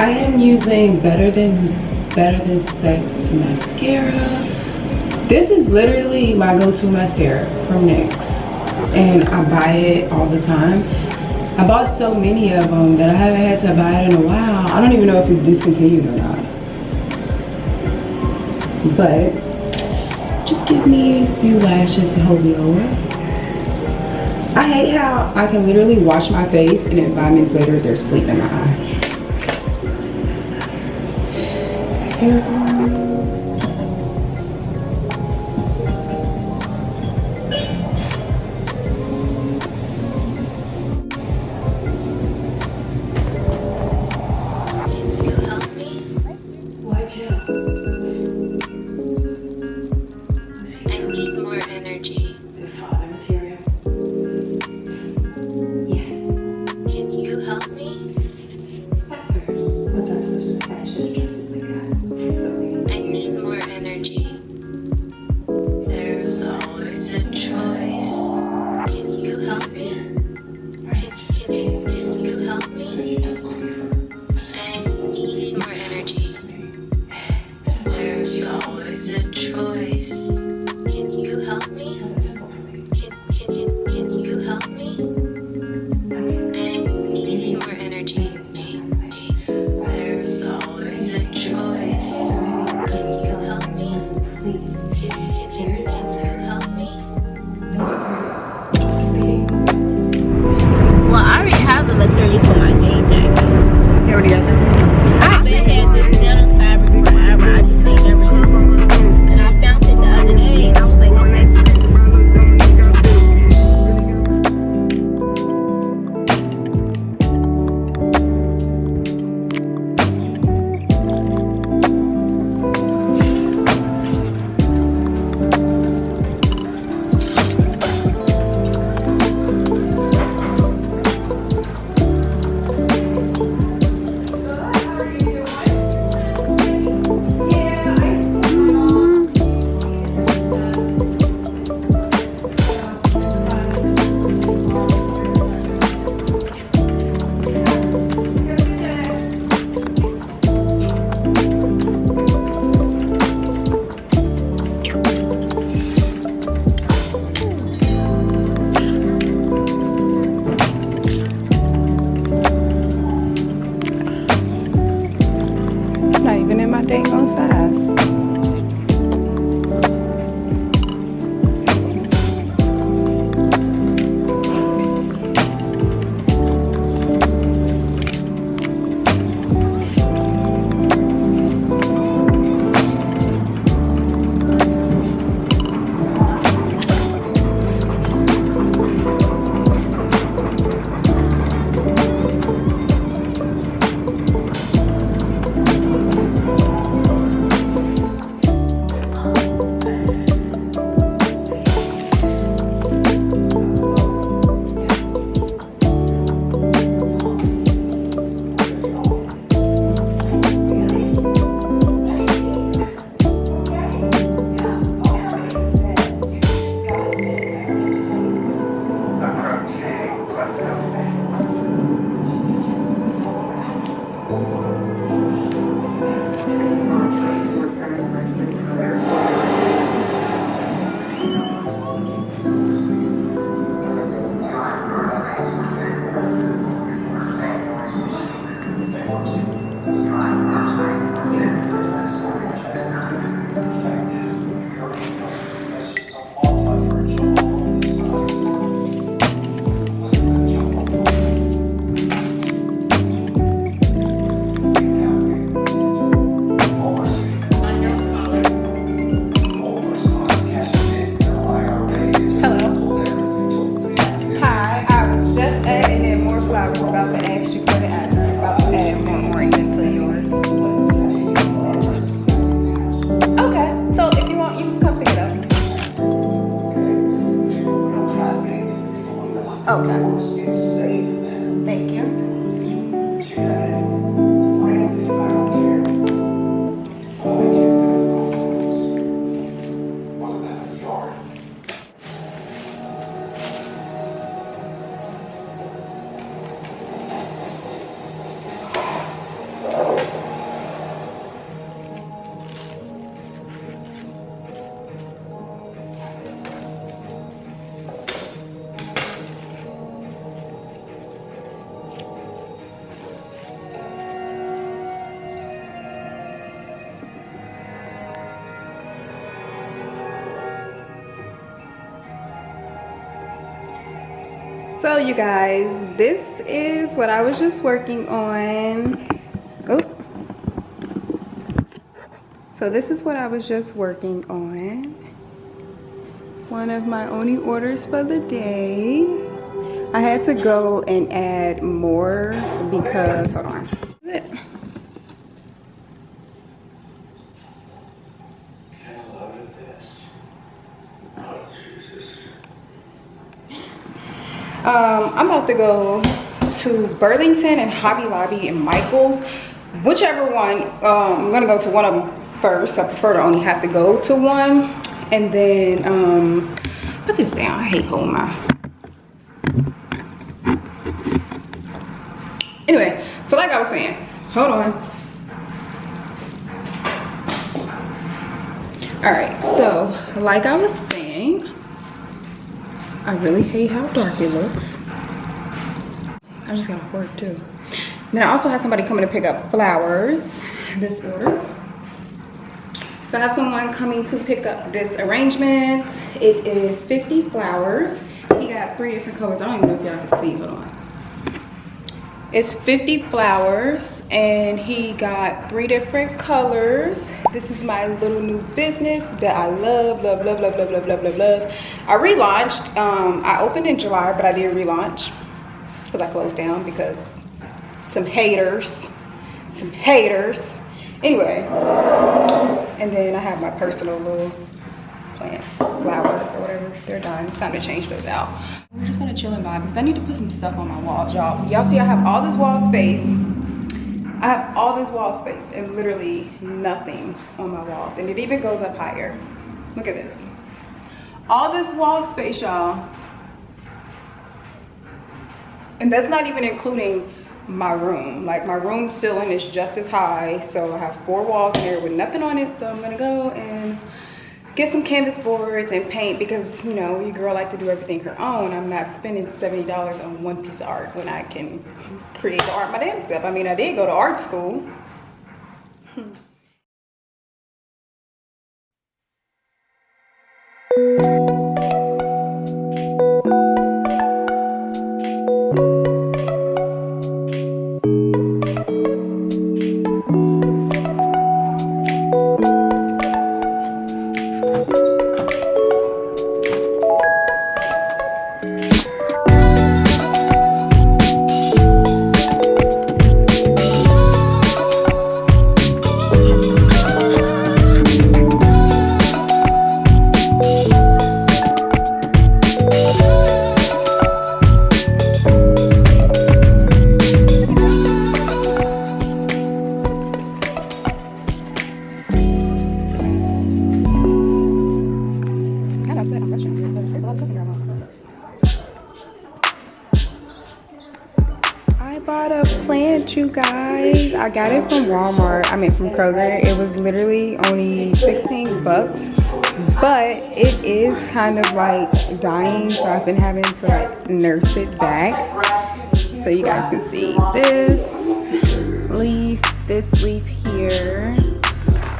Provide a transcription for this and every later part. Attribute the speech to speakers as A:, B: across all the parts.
A: I am using Better Than Sex mascara. This is literally my go-to mascara from NYX, and I buy it all the time. I bought so many of them that I haven't had to buy it in a while. I don't even know if it's discontinued or not. But just give me a few lashes to hold me over. I hate how I can literally wash my face and then 5 minutes later there's sleep in my eye. Here it goes. So you guys, this is what I was just working on. Oh. So this is what I was just working on. One of my only orders for the day. I had to go and add more because, hold on. I'm about to go to Burlington and Hobby Lobby and Michael's, whichever one. I'm gonna go to one of them first. I prefer to only have to go to one, and then put this down. I hate holding my. Anyway, so like I was saying, hold on. All right, so like I was saying, I really hate how dark it looks. I just gotta work too. Then I also have somebody coming to pick up flowers this order. So I have someone coming to pick up this arrangement. It is 50 flowers. He got 3 different colors. I don't even know if y'all can see, hold on. It's 50 flowers and he got 3 different colors. This is my little new business that I love, love, love, love, love, love, love, love, love. I relaunched. I opened in July, but I didn't relaunch because I closed down because some haters. Anyway, and then I have my personal little plants, flowers or whatever. They're done. It's time to change those out. We're just gonna chill and vibe because I need to put some stuff on my walls, y'all. Y'all see I have all this wall space. I have all this wall space and literally nothing on my walls. And it even goes up higher. Look at this. All this wall space, y'all. And that's not even including my room. Like my room ceiling is just as high. So I have 4 walls here with nothing on it. So I'm gonna go and get some canvas boards and paint because, you know, your girl like to do everything her own. I'm not spending $70 on one piece of art when I can create the art my damn self. I mean, I did go to art school. You guys, I got it from Walmart. I mean from Kroger. It was literally only 16 bucks, but it is kind of like dying, so I've been having to like nurse it back. So you guys can see this leaf here,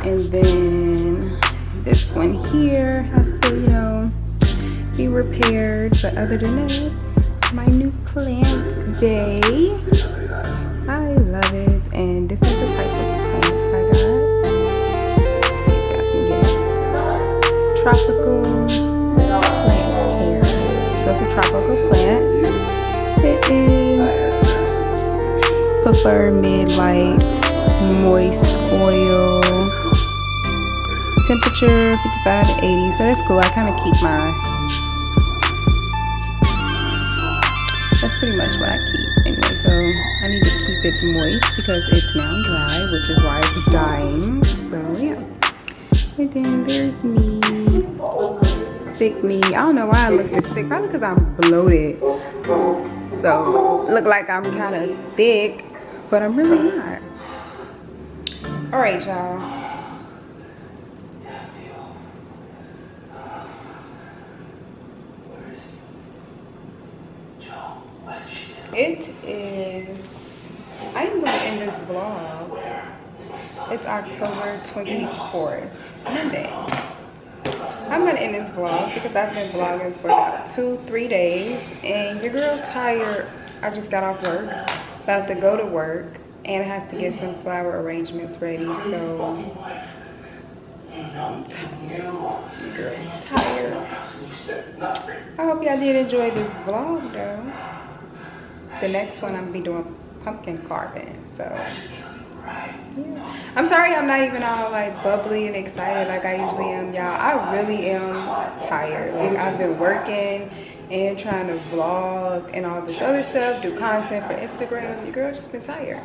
A: and then this one here has to, you know, be repaired. But other than that, my new plant bay. I love it, and this is the type of plants I got. Let's see if I can get tropical plant care. So it's a tropical plant. It is prefer mid-light, moist oil. Temperature 55 to 80, so that's cool. I kind of keep that's pretty much what I keep anyway. So I need to keep it moist because it's now dry, which is why it's dying. So yeah. And then there's me, thick me. I don't know why I look this thick. Probably because I'm bloated. So look like I'm kind of thick, but I'm really not. All right, y'all. It is, I am going to end this vlog. It's October 24th, Monday. I'm going to end this vlog because I've been vlogging for about 2-3 days. And your girl tired. I just got off work. About to go to work. And I have to get some flower arrangements ready. So, I'm tired. Your girl's tired. I hope y'all did enjoy this vlog though. The next one I'm going to be doing pumpkin carving. So, yeah. I'm sorry I'm not even all like bubbly and excited like I usually am, y'all. I really am tired. Like I've been working and trying to vlog and all this other stuff, do content for Instagram. Your girl just been tired.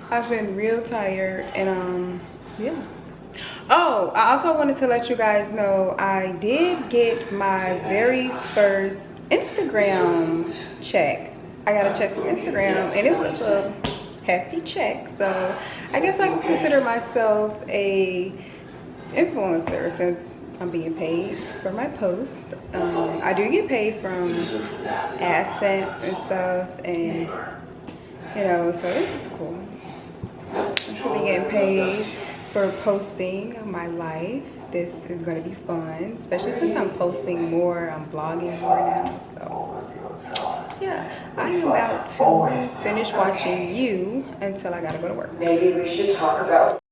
A: I've been real tired and yeah. Oh, I also wanted to let you guys know I did get my very first Instagram check. I got a check from Instagram and it was a hefty check. So I guess I can consider myself a influencer since I'm being paid for my post. I do get paid from AdSense and stuff, and you know, so this is cool. To be getting paid for posting my life. This is going to be fun, especially since I'm posting more, I'm blogging more now. So yeah, I am about to finish watching you until I gotta go to work.
B: Maybe we should talk about